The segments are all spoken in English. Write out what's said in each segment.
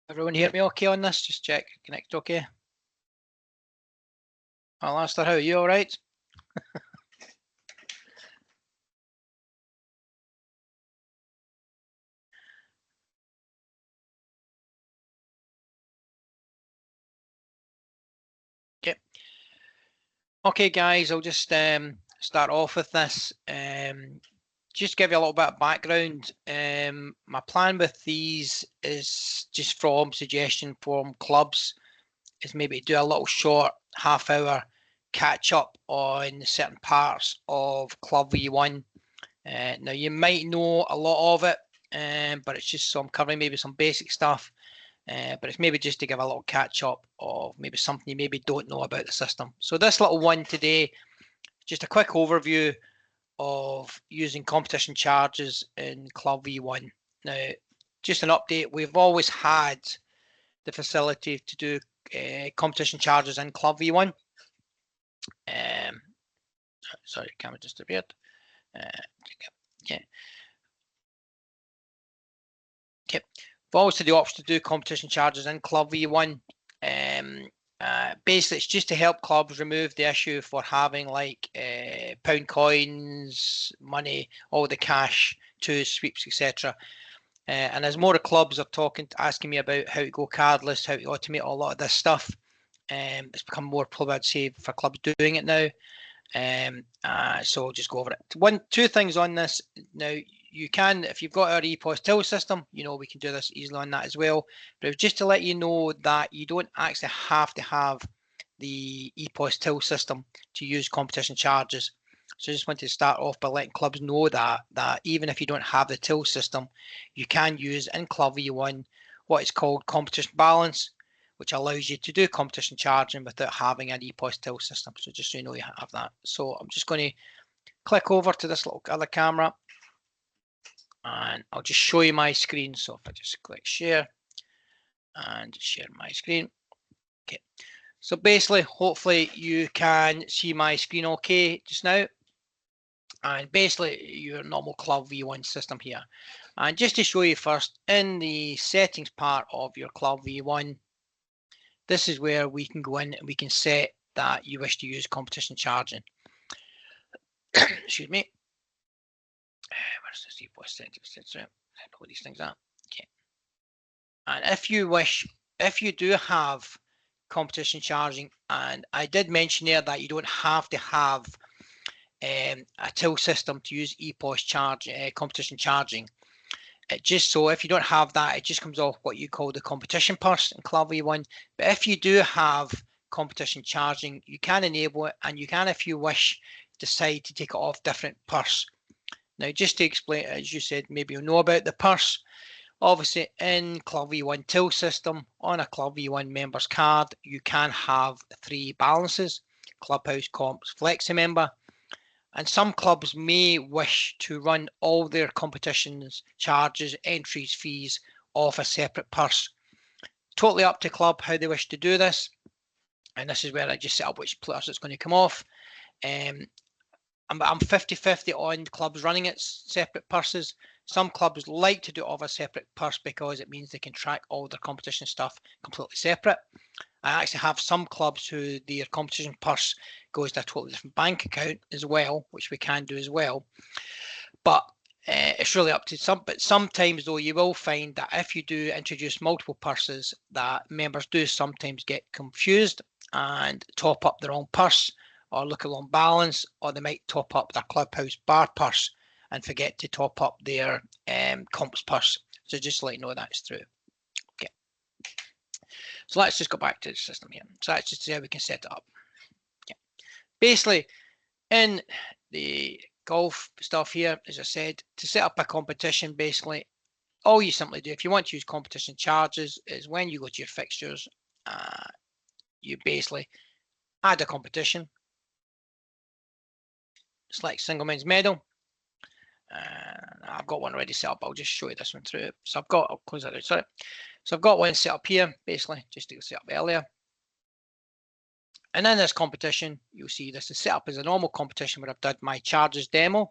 Everyone hear me okay on this? Just check, connect okay. Alastair, how are you? All right? Okay. Okay, guys, I'll just start off with this. Just give you a little bit of background. My plan with these is just from suggestion from clubs is maybe do a little short half-hour catch-up on certain parts of Club V1. Now, you might know a lot of it, but it's just so I'm covering maybe some basic stuff. But it's maybe just to give a little catch up of maybe something you maybe don't know about the system. So this little one today, just a quick overview of using competition charges in Club V1. Now, just an update, we've always had the facility to do competition charges in Club V1. Sorry, camera just appeared. Yeah. Okay. We've always had the option to do competition charges in Club V1. Basically, it's just to help clubs remove the issue for having like pound coins, money, all the cash, twos, sweeps, etc. And as more clubs are asking me about how to go cardless, how to automate a lot of this stuff, it's become more probably, I'd say, for clubs doing it now. So I'll just go over it. Two things on this. Now, you can, if you've got our EPOS till system, you know, we can do this easily on that as well. But just to let you know that you don't actually have to have the EPOS till system to use competition charges. So I just wanted to start off by letting clubs know that even if you don't have the till system, you can use in Club V1 what is called competition balance, which allows you to do competition charging without having an EPOS till system. So just so you know you have that. So I'm just going to click over to this little other camera and I'll just show you my screen. So if I just click share and share my screen. Okay. So basically, hopefully you can see my screen okay just now. And basically your normal Club V1 system here. And just to show you first, in the settings part of your Club V1, this is where we can go in and we can set that you wish to use competition charging. Excuse me. Where's the EPOS settings? I know what these things are. Okay. And if you wish, if you do have competition charging, and I did mention there that you don't have to have a till system to use EPOS competition charging. It just so if you don't have that, it just comes off what you call the competition purse in Club V1. But if you do have competition charging, you can enable it, and you can, if you wish, decide to take it off different purse. Now, just to explain, as you said, maybe you'll know about the purse. Obviously, in Club V1 till system, on a Club V1 members card, you can have 3 balances: Clubhouse, Comps, Flexi member. And some clubs may wish to run all their competitions, charges, entries, fees off a separate purse. Totally up to club how they wish to do this. And this is where I just set up which purse it's going to come off. I'm 50-50 on clubs running it separate purses. Some clubs like to do it off a separate purse because it means they can track all their competition stuff completely separate. I actually have some clubs who their competition purse goes to a totally different bank account as well, which we can do as well. But it's really up to some. But sometimes though, you will find that if you do introduce multiple purses, that members do sometimes get confused and top up their own purse, or look at long balance, or they might top up their Clubhouse bar purse and forget to top up their comps purse. So just let you know that's through. Okay. So let's just go back to the system here. So that's just how we can set it up. Okay. Basically, in the golf stuff here, as I said, to set up a competition, basically, all you simply do, if you want to use competition charges, is when you go to your fixtures, you basically add a competition. Select single men's medal. I've got one already set up. I'll just show you this one through. So I'll close that out. Sorry. So I've got one set up here, basically, just to set up earlier. And in this competition, you'll see this is set up as a normal competition where I've done my charges demo,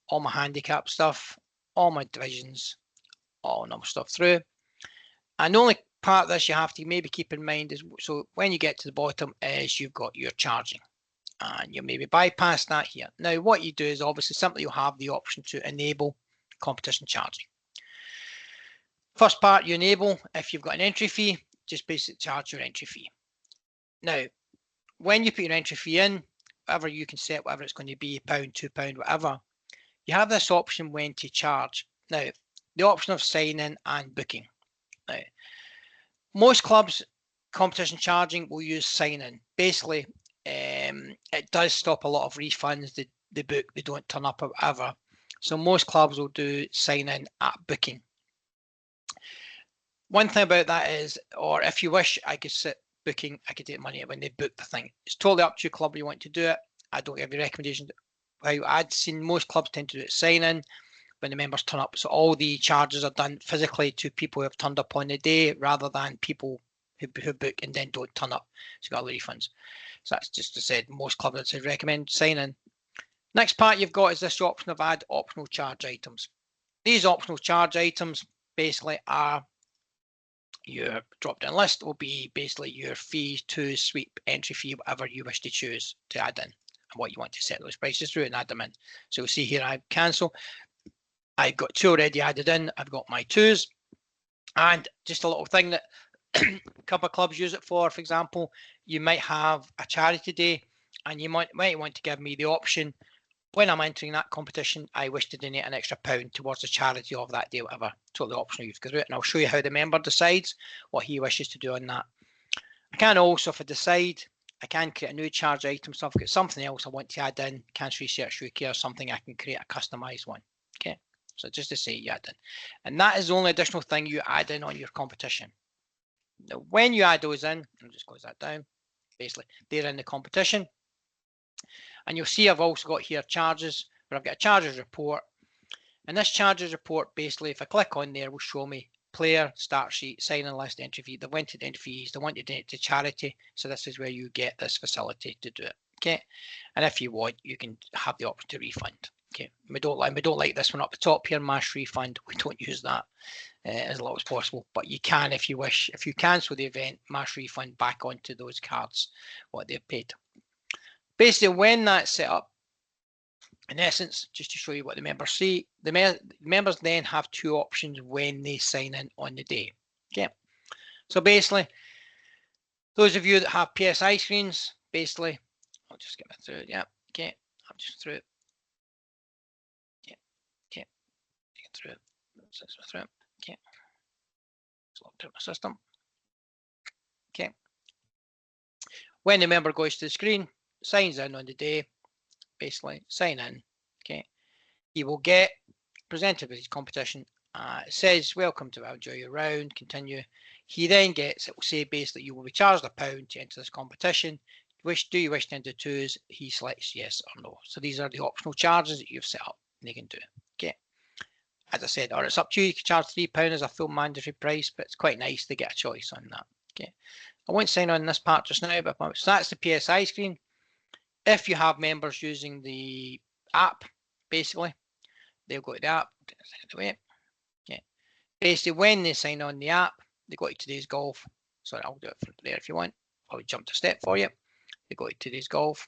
all my handicap stuff, all my divisions, all normal stuff through. And the only part of this you have to maybe keep in mind is, so when you get to the bottom is you've got your charging, and you maybe bypass that here. Now what you do is obviously simply you'll have the option to enable competition charging. First part you enable, if you've got an entry fee, just basically charge your entry fee. Now when you put your entry fee in, whatever you can set, whatever it's going to be, £1, £2, whatever, you have this option when to charge. Now the option of sign-in and booking. Now most clubs competition charging will use sign-in. Basically it does stop a lot of refunds. They book, they don't turn up or whatever. So most clubs will do sign-in at booking. One thing about that is, or if you wish, I could sit booking, I could take money when they book the thing. It's totally up to your club you want to do it. I don't give you recommendations. I'd seen most clubs tend to do it sign-in when the members turn up. So all the charges are done physically to people who have turned up on the day rather than people who book and then don't turn up. So you got all the refunds. So that's just to say most clubs I'd say recommend sign-in. Next part you've got is this option of add optional charge items. These optional charge items basically are your drop-down list will be basically your fees, to sweep, entry fee, whatever you wish to choose to add in and what you want to set those prices through and add them in. So you'll see here I cancel. I've got 2 already added in. I've got my 2s, and just a little thing that a couple of clubs use it for example, you might have a charity day and you might want to give me the option when I'm entering that competition, I wish to donate an extra £1 towards the charity of that day, whatever. Totally optional, you have to go through it, and I'll show you how the member decides what he wishes to do on that. I can also, if I decide, I can create a new charge item. So if I've got something else I want to add in, cancer research UK or something, I can create a customized one. Okay, so just to say you add in. And that is the only additional thing you add in on your competition. Now, when you add those in, I'll just close that down. Basically, they're in the competition. And you'll see I've also got here charges, where I've got a charges report. And this charges report, basically, if I click on there, will show me player, start sheet, sign-in list, entry fee. They wanted entry fees, they wanted it to charity. So this is where you get this facility to do it. Okay. And if you want, you can have the option to refund. Okay. We don't like this one up the top here, mass refund. We don't use that as little as possible, but you can if you wish. If you cancel the event, mass refund back onto those cards what they've paid. Basically, when that's set up, in essence, just to show you what the members see, the members then have 2 options when they sign in on the day. Okay, so basically, those of you that have PSI screens, basically, I'll just get through it. Yeah, okay, I'm just through it. Yeah, okay, get through it. Through it. Okay, it's locked out my system. Okay, when the member goes to the screen, signs in on the day, basically sign in. Okay, he will get presented with his competition. It says welcome to enjoy your round, continue. He then gets, it will say basically you will be charged £1 to enter this competition. Do you wish to enter 2s? He selects yes or no. So these are the optional charges that you've set up and they can do. Okay, as I said, or it's up to you. You can charge £3 as a full mandatory price, but it's quite nice to get a choice on that. Okay, I won't sign on this part just now, but so that's the PSI screen. If you have members using the app, basically, they'll go to the app. Okay. Basically, when they sign on the app, they go to today's golf. Sorry, I'll do it from there if you want. I'll jump to step for you. They go to today's golf.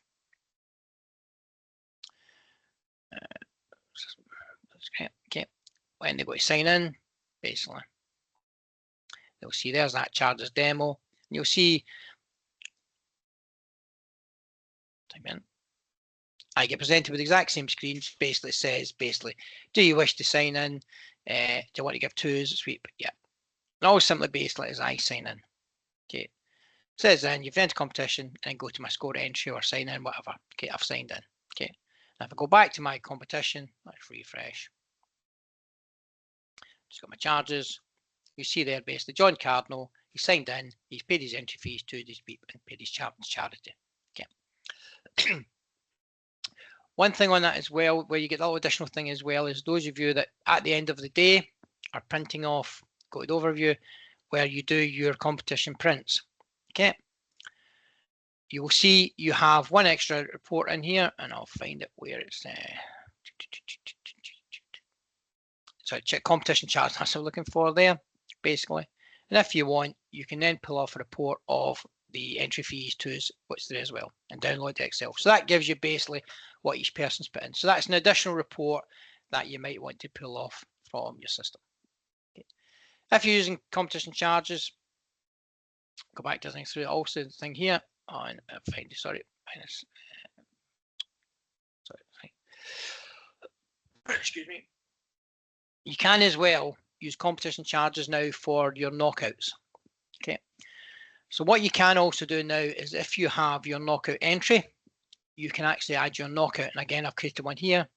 Okay. When they go to sign in, basically, they'll see there's that charges demo. And you'll see. Type in. I get presented with the exact same screen. Basically says, do you wish to sign in? Do you want to give 2s? Sweep? Yeah. And all simply basically as I sign in. Okay. It says then you've entered competition and go to my score entry or sign in, whatever. Okay, I've signed in. Okay. Now if I go back to my competition, let's refresh. Just got my charges. You see there basically John Cardinal, he signed in, he's paid his entry fees to his beep and paid his charity. Okay. One thing on that as well, where you get a little additional thing as well, is those of you that at the end of the day are printing off, go to the overview, where you do your competition prints. Okay. You will see you have one extra report in here, and I'll find it where it's so check competition charts. That's what I'm looking for there, basically. And if you want, you can then pull off a report of the entry fees to what's there as well and download the Excel. So that gives you basically what each person's put in. So that's an additional report that you might want to pull off from your system. Okay. If you're using competition charges, go back to the thing through also the thing here on excuse me. You can as well use competition charges now for your knockouts. Okay. So what you can also do now is if you have your knockout entry, you can actually add your knockout. And again, I've created one here.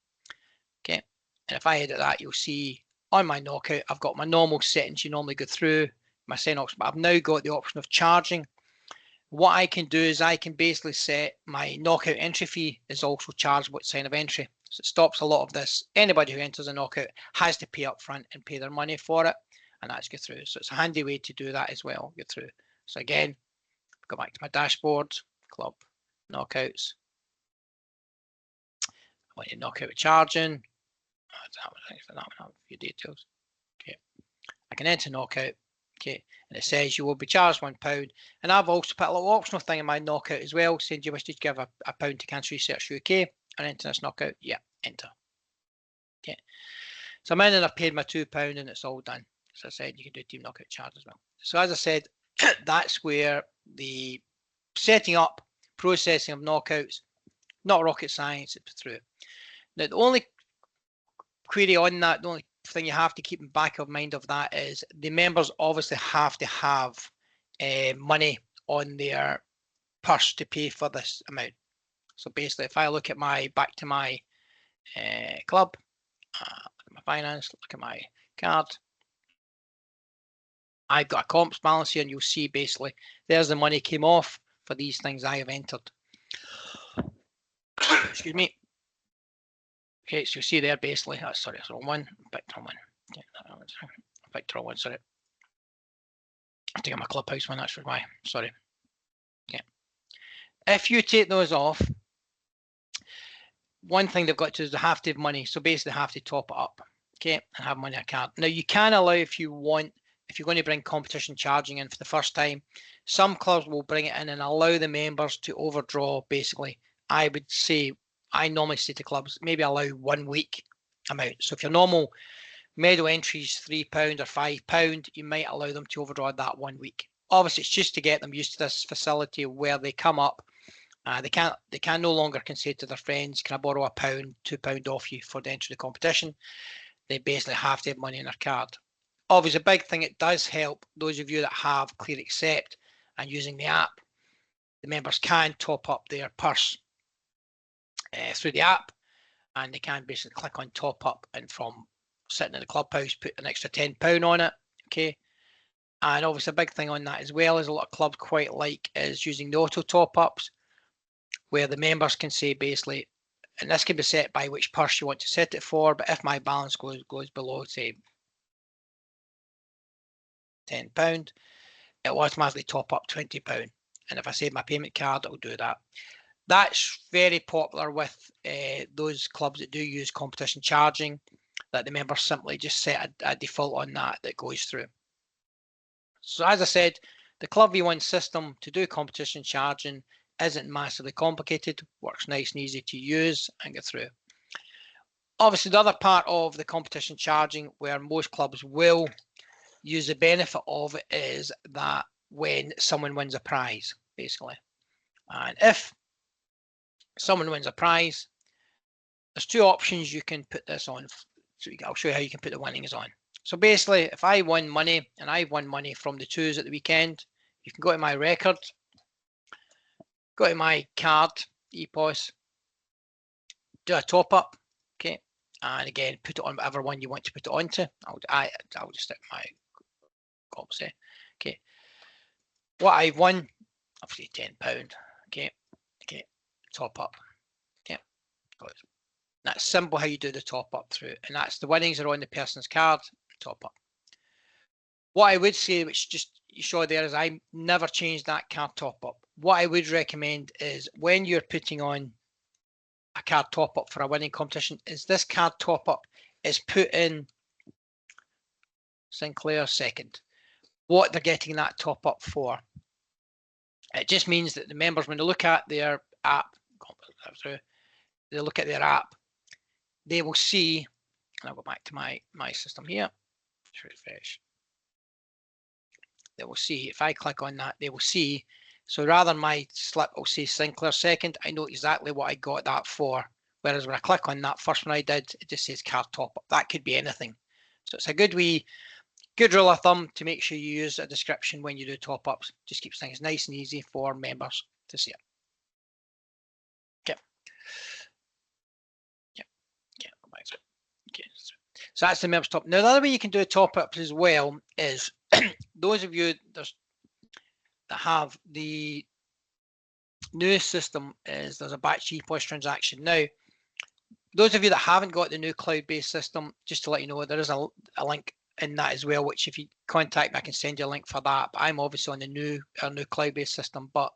Okay. And if I edit that, you'll see on my knockout, I've got my normal settings you normally go through, my sign option, but I've now got the option of charging. What I can do is I can basically set my knockout entry fee is also chargeable at sign of entry. So it stops a lot of this. Anybody who enters a knockout has to pay up front and pay their money for it, and that's go through. So it's a handy way to do that as well, go through. So again, go back to my dashboard, club, knockouts. I want to knock out charging. That one, a few details. Okay, I can enter knockout. Okay, and it says you will be charged £1. And I've also put a little optional thing in my knockout as well, saying do you wish to give a £1 to Cancer Research UK and enter this knockout? Yeah, enter. Okay, so I'm in and I've paid my £2 and it's all done. As I said, you can do team knockout charge as well. So as I said, that's where the setting up, processing of knockouts, not rocket science, it's through. Now the only query on that, the only thing you have to keep in back of mind of that is the members obviously have to have money on their purse to pay for this amount. So basically, if I look at back to my club, my finance, look at my card, I've got a comps balance here, and you'll see basically there's the money came off for these things I have entered. Excuse me. Okay, so you see there basically, sorry, that's the wrong one. Picked the wrong one. Okay, picked the wrong one, sorry. I have to get my clubhouse one, that's why. Sorry. Okay. If you take those off, one thing they've got to do is they have to have money. So basically they have to top it up. Okay, and have money on a card. Now you can allow if you want, if you're going to bring competition charging in for the first time, some clubs will bring it in and allow the members to overdraw basically. I would say, I normally say to clubs, maybe allow 1 week amount. So if your normal medal entry is £3 or £5, you might allow them to overdraw that 1 week. Obviously, it's just to get them used to this facility where they come up. They can no longer can say to their friends, can I borrow £1, £2 off you for the entry to the competition? They basically have to have money in their card. Obviously, a big thing it does help those of you that have Clear Accept and using the app, the members can top up their purse through the app, and they can basically click on top up and from sitting in the clubhouse put an extra £10 on it. Okay, and obviously a big thing on that as well is a lot of clubs quite like is using the auto top ups, where the members can say basically, and this can be set by which purse you want to set it for, but if my balance goes below say £10, it will automatically top up £20, and if I save my payment card, it'll do that. That's very popular with those clubs that do use competition charging, that the members simply just set a default on that goes through. So as I said, the Club V1 system to do competition charging isn't massively complicated, works nice and easy to use and get through. Obviously, the other part of the competition charging where most clubs will use the benefit of it is that when someone wins a prize, basically. And if someone wins a prize, there's two options you can put this on. So I'll show you how you can put the winnings on. So basically, if I won money and I've won money from the twos at the weekend, you can go to my record, go to my card, EPOS, do a top up, okay, and again put it on whatever one you want to put it onto. I'll just stick my comps there. Okay, what I've won, obviously £10. Okay, top up. Okay, that's simple how you do the top up through, and that's the winnings are on the person's card. Top up. What I would say, which just you saw there, is I never changed that card top up. What I would recommend is when you're putting on a card top up for a winning competition, is this card top up is put in Sinclair second. what they're getting that top up for. It just means that the members, when they look at their app, they look at their app, they will see, and I'll go back to my system here, refresh. They will see, if I click on that, they will see, so rather than my slip will say Sinclair second, I know exactly what I got that for. Whereas when I click on that first one I did, it just says card top up. That could be anything. So it's a good rule of thumb to make sure you use a description when you do top ups. Just keeps things nice and easy for members to see it. Okay. Okay. So that's the members top. Now the other way you can do top ups as well is those of you that have the new system is there's a batch ePOS transaction. Now, those of you that haven't got the new cloud-based system, just to let you know, there is a link in that as well, which if you contact me, I can send you a link for that. But I'm obviously on the new cloud-based system, but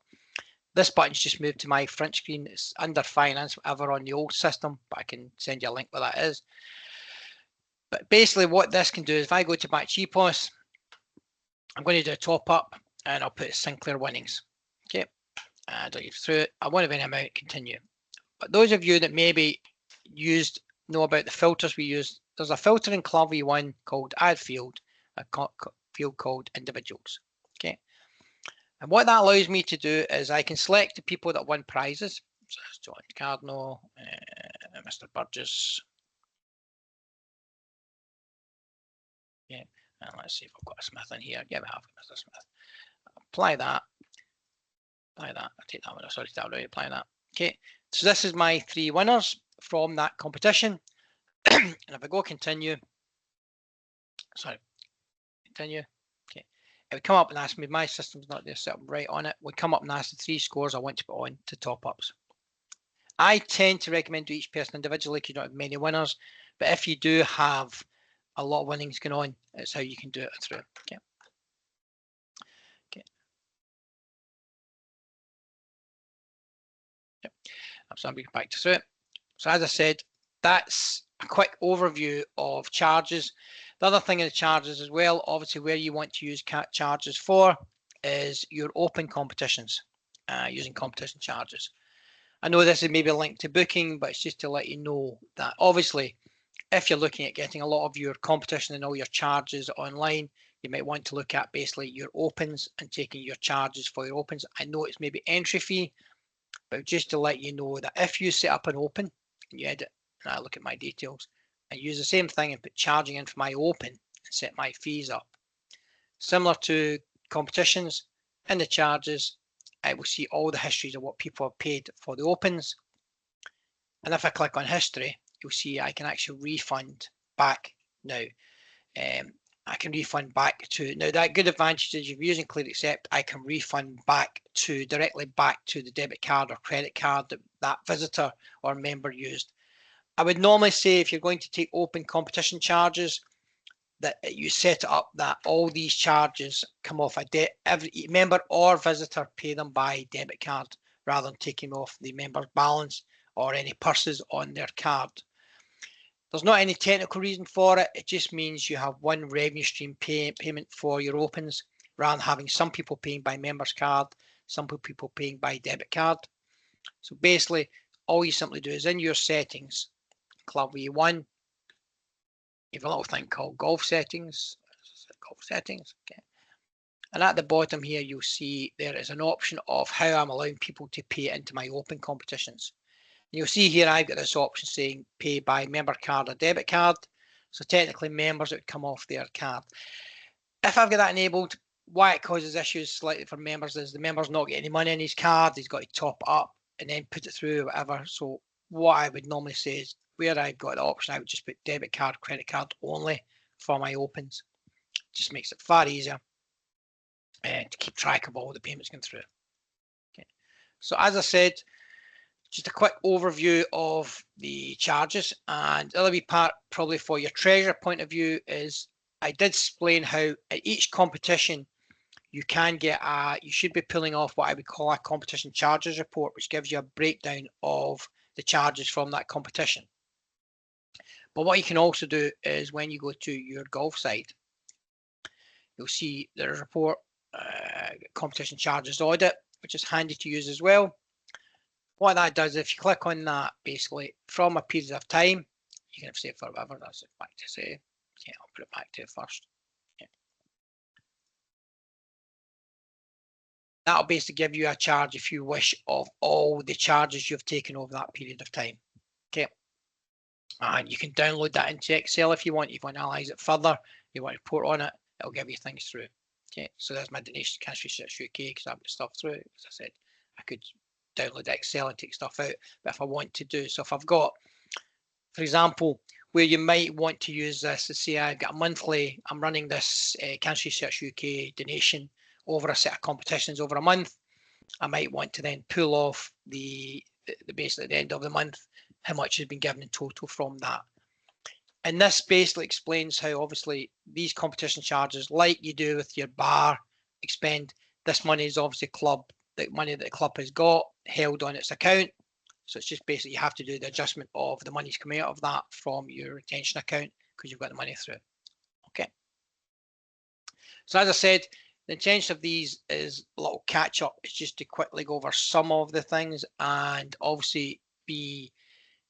this button's just moved to my front screen. It's under finance, whatever on the old system, but I can send you a link where that is. But basically what this can do is if I go to batch ePOS, I'm going to do a top up and I'll put Sinclair winnings. Okay. I'll go through it. I want to win amount, continue. But those of you that maybe know about the filters we use, there's a filter in Club V1 called Add Field, a field called Individuals. Okay. And what that allows me to do is I can select the people that won prizes. So that's John Cardinal, Mr. Burgess. Yeah. And let's see if I've got a Smith in here. Yeah, we have Mr. Smith. Apply that. Apply that. I'll take that one. Sorry, that already. Apply that. Okay. So this is my 3 winners from that competition. And if I go continue, continue. Okay. It would come up and ask me, my system's not there set up right on it. Would come up and ask the 3 scores I want to put on to top ups. I tend to recommend to each person individually because you don't have many winners. But if you do have a lot of winnings going on, it's how you can do it through. Okay. Okay. Yep. So I'm going back to through it. So as I said, that's a quick overview of charges. The other thing in the charges as well, obviously where you want to use charges for is your open competitions, using competition charges. I know this is maybe a link to booking, but it's just to let you know that obviously if you're looking at getting a lot of your competition and all your charges online, you might want to look at basically your opens and taking your charges for your opens. I know it's maybe entry fee, but just to let you know that if you set up an open and you edit, and I look at my details, I use the same thing and put charging in for my open and set my fees up. Similar to competitions, in the charges, I will see all the histories of what people have paid for the opens. And if I click on history, you'll see I can actually refund back now. I can refund back to, now that good advantage is if you're using Clear Accept, I can refund back to directly back to the debit card or credit card that visitor or member used. I would normally say if you're going to take open competition charges, that you set it up that all these charges come off every member or visitor pay them by debit card rather than taking off the member's balance or any purses on their card. There's not any technical reason for it. It just means you have one revenue stream payment for your opens rather than having some people paying by member's card, some people paying by debit card. So basically, all you simply do is in your settings, Club V1, you have a little thing called golf settings. Okay. And at the bottom here, you'll see there is an option of how I'm allowing people to pay into my open competitions. You'll see here I've got this option saying pay by member card or debit card. So technically members would come off their card. If I've got that enabled, why it causes issues slightly for members is the member's not getting any money in his card. He's got to top up and then put it through or whatever. So what I would normally say is where I've got the option, I would just put debit card, credit card only for my opens. Just makes it far easier to keep track of all the payments going through. Okay. So as I said, just a quick overview of the charges, and the other wee part probably for your treasurer point of view is I did explain how at each competition you can get you should be pulling off what I would call a competition charges report, which gives you a breakdown of the charges from that competition. But what you can also do is when you go to your golf site, you'll see there's a report, competition charges audit, which is handy to use as well. What that does, if you click on that, basically from a period of time, you can say for whatever, that's it back to say, yeah, I'll put it back to first. Yeah. That'll basically give you a charge, if you wish, of all the charges you've taken over that period of time. Okay. And you can download that into Excel if you want. You want to analyze it further, you want to report on it, it'll give you things through. Okay, so there's my donation cash receipts UK, because I've got stuff through. As I said, I could download Excel and take stuff out, but if I want to do, so if I've got, for example, where you might want to use this, to say I've got a monthly, I'm running this Cash Research UK donation over a set of competitions over a month, I might want to then pull off the basically at the end of the month how much has been given in total from that. And this basically explains how obviously these competition charges, like you do with your bar expend, this money is obviously the money that the club has got held on its account. So it's just basically you have to do the adjustment of the money's coming out of that from your retention account because you've got the money through. Okay. So as I said, the intention of these is a little catch up. It's just to quickly go over some of the things, and obviously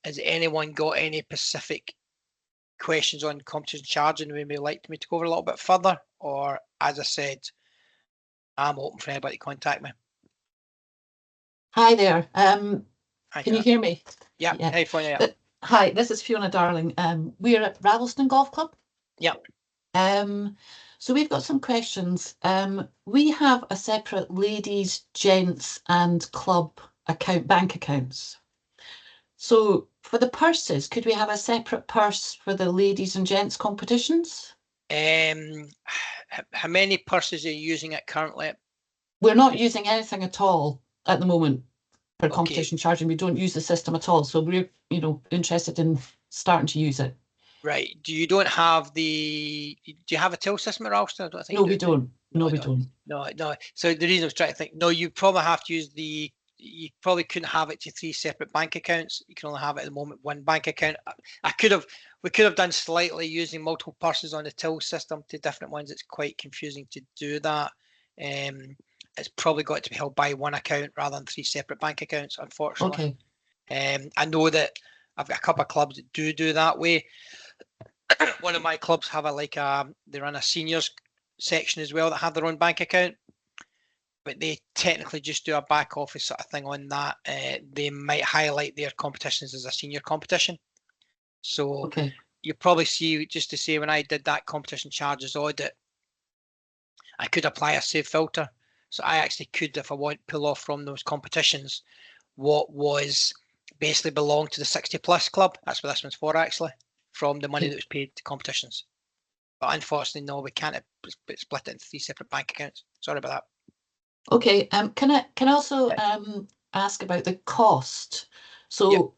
has anyone got any specific questions on competition charging we may like me to go over a little bit further, or as I said, I'm open for anybody to contact me. Hi there. Hi, can you hear me? Yeah. Hey, Fiona. Hi, this is Fiona Darling. We're at Ravelston Golf Club. Yeah. So we've got some questions. We have a separate ladies, gents, and club bank accounts. So for the purses, could we have a separate purse for the ladies and gents competitions? How many purses are you using it currently? We're not using anything at all at the moment for competition charging. We don't use the system at all. So we're, interested in starting to use it. Right. Do you have a till system at Ralston? I don't think no, we don't. No, we don't. No. So the reason I was trying to think, no, you probably have to use you probably couldn't have it to 3 separate bank accounts. You can only have it at the moment 1 bank account. We could have done slightly using multiple purses on the till system to different ones. It's quite confusing to do that. It's probably got to be held by 1 account rather than 3 separate bank accounts, unfortunately. Okay. I know that I've got a couple of clubs that do that way. One of my clubs have they run a seniors section as well that have their own bank account, but they technically just do a back office sort of thing on that. They might highlight their competitions as a senior competition. So you probably see, just to say, when I did that competition charges audit, I could apply a save filter. So I actually could, if I want, pull off from those competitions what was basically belonged to the 60 plus club. That's what this one's for, actually, from the money that was paid to competitions. But unfortunately, no, we can't split it into 3 separate bank accounts. Sorry about that. Okay. Can I also ask about the cost? So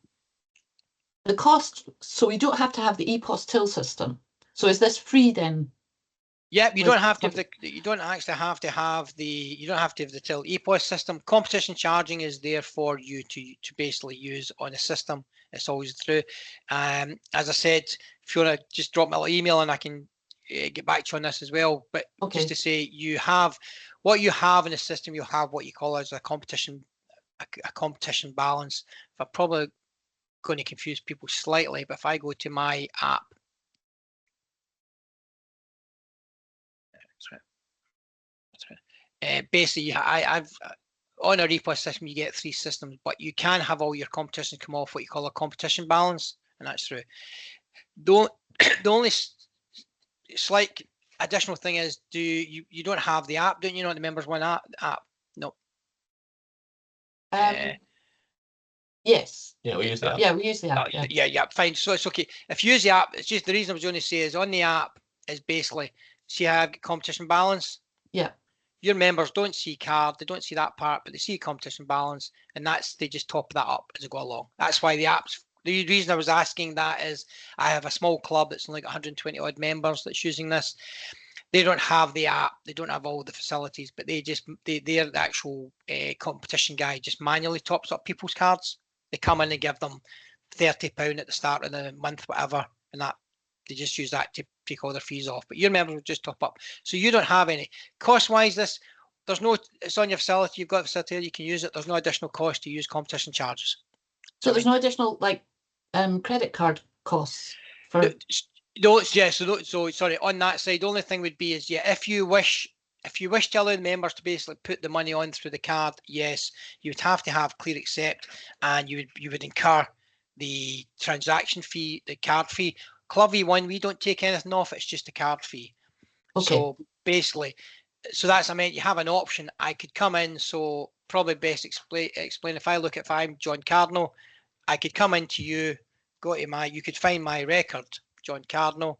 the cost, so we don't have to have the EPOS till system. So is this free then? Yeah, you don't have to have you don't have to have the till EPOS system. Competition charging is there for you to basically use on the system. It's always through. As I said, if you want to just drop me a little email and I can get back to you on this as well. But just to say, you have what you have in the system. You have what you call as a competition balance. I'm probably going to confuse people slightly, but if I go to my app. Basically, I've on a EPOS system, you get 3 systems, but you can have all your competitions come off what you call a competition balance, and that's through. The only slight additional thing is, you don't have the app, don't you? Not the Members One app. No. Yes. Yeah, we use the app. Yeah, we use the app. Yeah, fine. So it's okay. If you use the app, it's just the reason I was going to say is on the app is basically, see how I've got competition balance. Yeah. Your members don't see card, they don't see that part, but they see competition balance, and they just top that up as they go along. That's why the reason I was asking that is I have a small club that's only got 120 odd members that's using this. They don't have the app, they don't have all the facilities, but they're the actual competition guy just manually tops up people's cards. They come in and give them £30 at the start of the month, whatever, and that they just use that to take all their fees off, but your members will just top up. So you don't have any cost-wise. There's no. It's on your facility. You've got a facility. You can use it. There's no additional cost to use competition charges. So there's no additional like credit card costs for. No, yeah. So sorry. On that side, the only thing would be is if you wish to allow the members to basically put the money on through the card, yes, you would have to have Clear Accept, and you would incur the transaction fee, the card fee. Club V1, we don't take anything off. It's just a card fee. Okay. So basically, that's, I mean, you have an option. I could come in. So probably best explain if I'm John Cardinal, I could come into you, go to you could find my record, John Cardinal.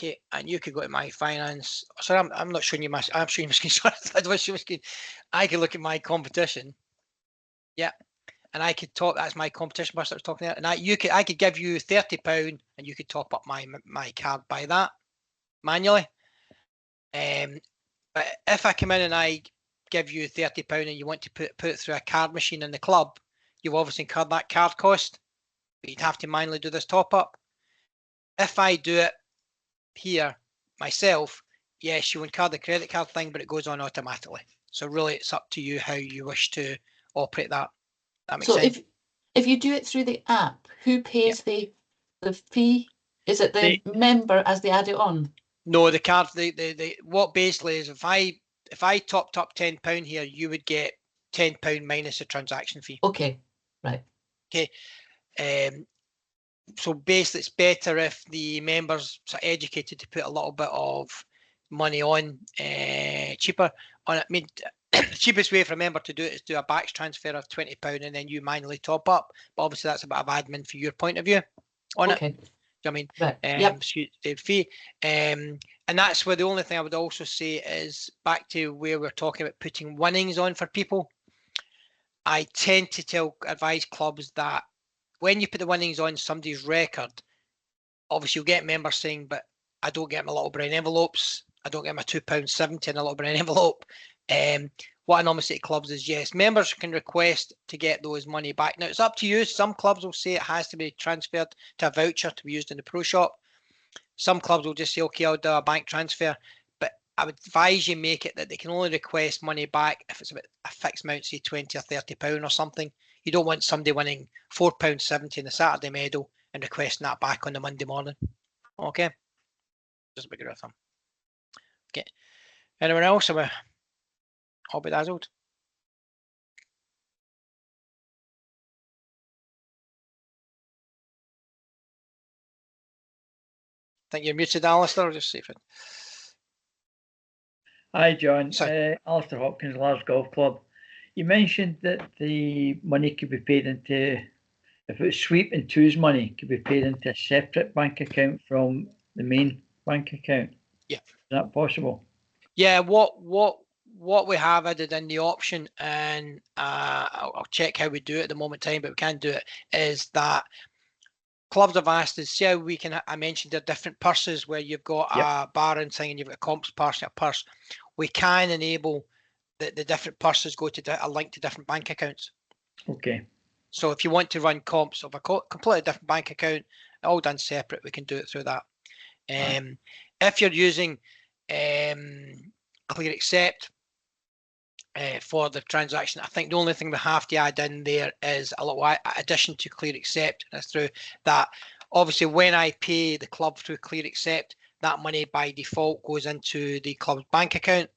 Okay, and you could go to my finance. Sorry, I'm not showing you my. I'm showing you my screen. Sorry, I don't show my screen. I could look at my competition. Yeah, and I could top. That's my competition person I was talking about. And I could give you £30, and you could top up my card by that manually. But if I come in and I give you £30 and you want to put it through a card machine in the club, you've obviously incurred that card cost. But you'd have to manually do this top up. If I do it here myself, yes, you incur the credit card thing, but it goes on automatically. So really, it's up to you how you wish to operate that. That makes sense. So if you do it through the app, who pays the fee? Is it the member as they add it on? No, the card. The what basically is if I topped up £10 here, you would get £10 minus a transaction fee. Okay, right. Okay. So basically, it's better if the members are educated to put a little bit of money on cheaper. I mean, the cheapest way for a member to do it is do a batch transfer of £20 and then you manually top up. But obviously, that's a bit of admin for your point of view on it. Okay. Do you know what I mean? Right. The fee. And that's where the only thing I would also say is back to where we're talking about putting winnings on for people. I tend to advise clubs that when you put the winnings on somebody's record, obviously you'll get members saying, but I don't get my little brown envelopes. I don't get my £2.70 in a little brown envelope. What I normally say to clubs is, yes, members can request to get those money back. Now, it's up to you. Some clubs will say it has to be transferred to a voucher to be used in the pro shop. Some clubs will just say, okay, I'll do a bank transfer. But I would advise you make it that they can only request money back if it's about a fixed amount, say £20 or £30 or something. You don't want somebody winning £4.70 in the Saturday medal and requesting that back on the Monday morning. Okay. Just a big rule of thumb. Okay. Anyone else? Am I all bedazzled? Think you're muted, Alistair, or just see if it. Hi, John. Alistair Hopkins, Large Golf Club. You mentioned that the money could be paid into, if it's sweep and twos money, could be paid into a separate bank account from the main bank account. Yeah. Is that possible? Yeah, what we have added in the option, and I'll check how we do it at the moment in time, but we can do it, is that clubs have asked us, see how we can, I mentioned there are different purses where you've got a barring thing and you've got a comps purse and a purse. We can enable the different purses go to a link to different bank accounts. Okay. So if you want to run comps of a completely different bank account, all done separate, we can do it through that. If you're using Clear Accept for the transaction, I think the only thing we have to add in there is a little addition to Clear Accept, and it's through that. Obviously, when I pay the club through Clear Accept, that money by default goes into the club's bank account.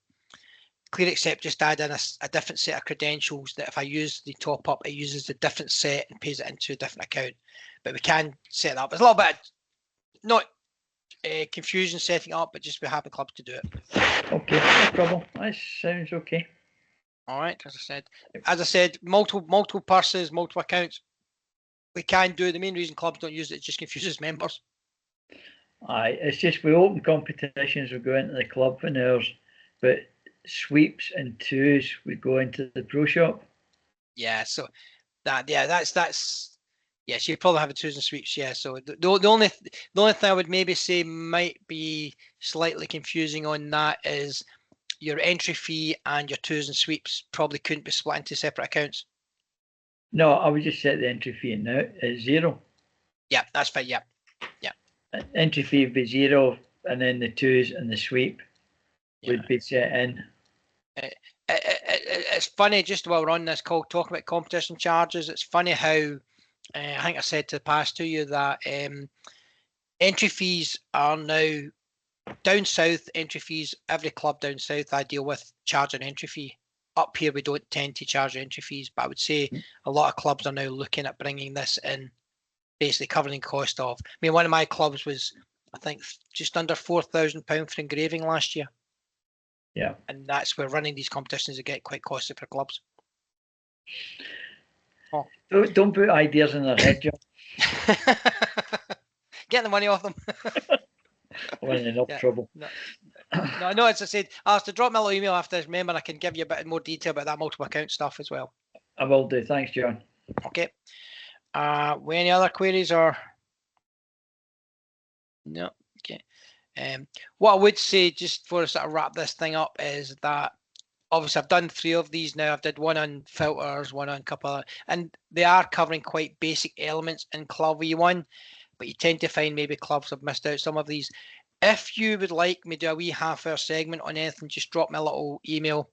Clear Accept just add in a different set of credentials that if I use the top up, it uses a different set and pays it into a different account. But we can set that up. It's a little bit not confusion setting up, but just we have the clubs to do it. Okay, no problem. That sounds okay. All right, as I said, multiple purses, multiple accounts. We can do. The main reason clubs don't use it just confuses members. Aye, it's just we open competitions, we go into the club and ours, but sweeps and twos we go into the pro shop. Yeah, so that's yes, you probably have a twos and sweeps. Yeah, so the only thing I would maybe say might be slightly confusing on that is your entry fee and your twos and sweeps probably couldn't be split into separate accounts. No, I would just set the entry fee now at 0. Yeah, that's fine. Yeah. entry fee would be 0, and then the 2s and the sweep would be set in. It's funny, just while we're on this call, talking about competition charges, it's funny how, I think I said to pass to you that entry fees are now, down south, entry fees, every club down south I deal with charge an entry fee. Up here, we don't tend to charge entry fees, but I would say a lot of clubs are now looking at bringing this in, basically covering the cost of. I mean, one of my clubs was, I think, just under £4,000 for engraving last year. Yeah. And that's where running these competitions get quite costly for clubs. Oh. Don't put ideas in their head, John. Get the money off them. We're in enough trouble. No, as I said, Alistair, drop me a little email after this. Remember, I can give you a bit more detail about that multiple account stuff as well. I will do. Thanks, John. Okay. Any other queries or? No. Okay. What I would say, just for sort of wrap this thing up, is that obviously I've done 3 of these now. I've did one on filters, one on a couple of, and they are covering quite basic elements in Club V1, but you tend to find maybe clubs have missed out some of these. If you would like me to do a wee half-hour segment on anything, just drop me a little email.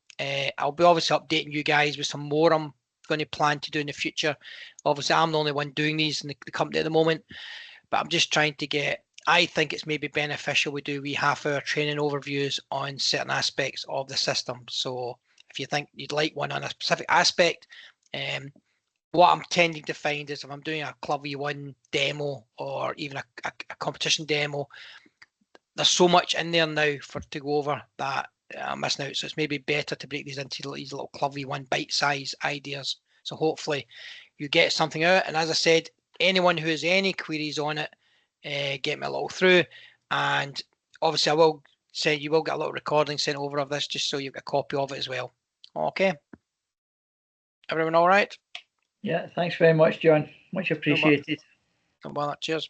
I'll be obviously updating you guys with some more I'm going to plan to do in the future. Obviously, I'm the only one doing these in the company at the moment, but I'm just trying to get, I think it's maybe beneficial we do wee half-hour training overviews on certain aspects of the system. So if you think you'd like one on a specific aspect, what I'm tending to find is if I'm doing a Club V1 demo or even a competition demo, there's so much in there now to go over that I'm missing out. So it's maybe better to break these into these little Club V1 bite-size ideas. So hopefully you get something out. And as I said, anyone who has any queries on it, get me a little through. And obviously I will say you will get a little recording sent over of this just so you've got a copy of it as well. Okay. Everyone all right? Yeah, thanks very much, John. Much appreciated. No bother. Cheers.